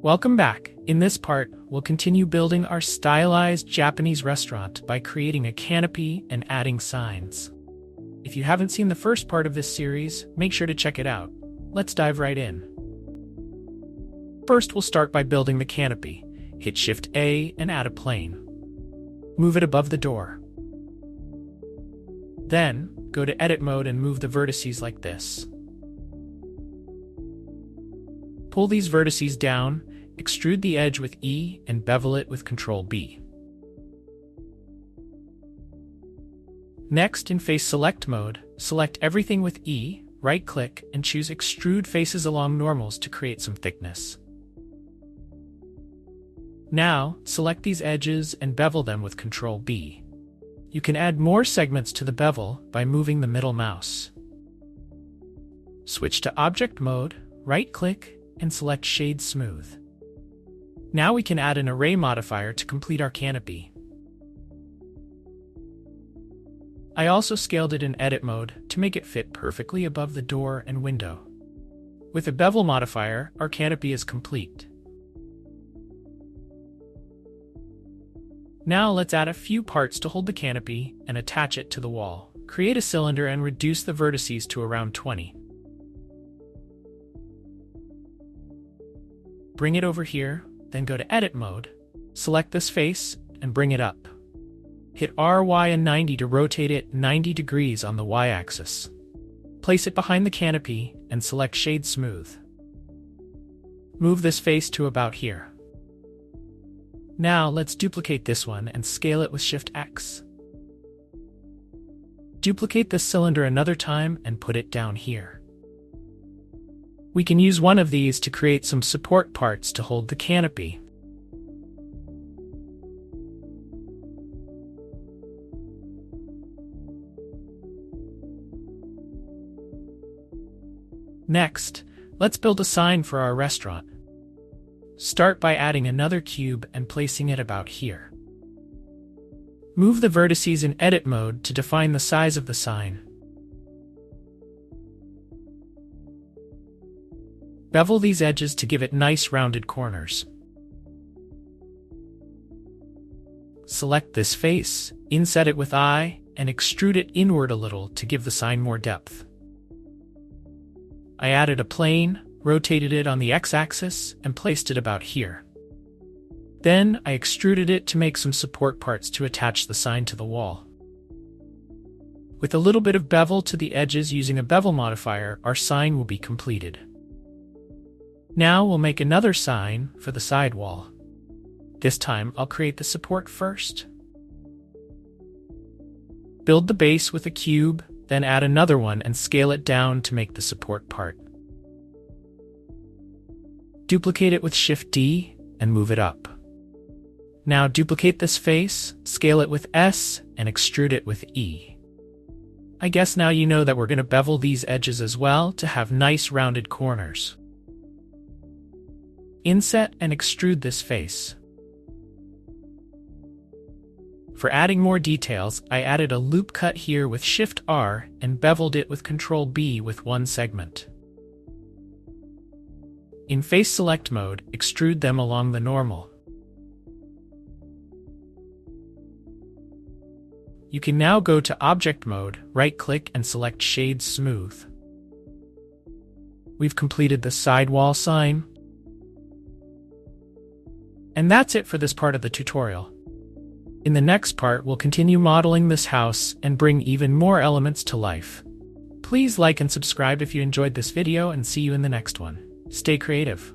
Welcome back. In this part, we'll continue building our stylized Japanese restaurant by creating a canopy and adding signs. If you haven't seen the first part of this series, make sure to check it out. Let's dive right in. First, we'll start by building the canopy. Hit Shift A and add a plane. Move it above the door. Then, go to Edit mode and move the vertices like this. Pull these vertices down, extrude the edge with E, and bevel it with Ctrl B. Next, in Face Select mode, select everything with E, right-click, and choose Extrude Faces along normals to create some thickness. Now, select these edges and bevel them with Ctrl B. You can add more segments to the bevel by moving the middle mouse. Switch to Object mode, right-click, and select Shade Smooth. Now we can add an array modifier to complete our canopy. I also scaled it in Edit mode to make it fit perfectly above the door and window. With a bevel modifier, our canopy is complete. Now let's add a few parts to hold the canopy and attach it to the wall. Create a cylinder and reduce the vertices to around 20. Bring it over here, then go to Edit mode, select this face, and bring it up. Hit R, Y, and 90 to rotate it 90 degrees on the Y-axis. Place it behind the canopy and select Shade Smooth. Move this face to about here. Now let's duplicate this one and scale it with Shift X. Duplicate this cylinder another time and put it down here. We can use one of these to create some support parts to hold the canopy. Next, let's build a sign for our restaurant. Start by adding another cube and placing it about here. Move the vertices in Edit mode to define the size of the sign. Bevel these edges to give it nice rounded corners. Select this face, inset it with I, and extrude it inward a little to give the sign more depth. I added a plane, rotated it on the X-axis, and placed it about here. Then I extruded it to make some support parts to attach the sign to the wall. With a little bit of bevel to the edges using a bevel modifier, our sign will be completed. Now we'll make another sign for the side wall. This time I'll create the support first. Build the base with a cube, then add another one and scale it down to make the support part. Duplicate it with Shift D and move it up. Now duplicate this face, scale it with S, and extrude it with E. I guess now you know that we're going to bevel these edges as well to have nice rounded corners. Inset and extrude this face. For adding more details, I added a loop cut here with Shift R and beveled it with Ctrl B with one segment. In Face Select mode, extrude them along the normal. You can now go to Object mode, right-click and select Shade Smooth. We've completed the sidewall sign. And that's it for this part of the tutorial. In the next part, we'll continue modeling this house and bring even more elements to life. Please like and subscribe if you enjoyed this video, and see you in the next one. Stay creative.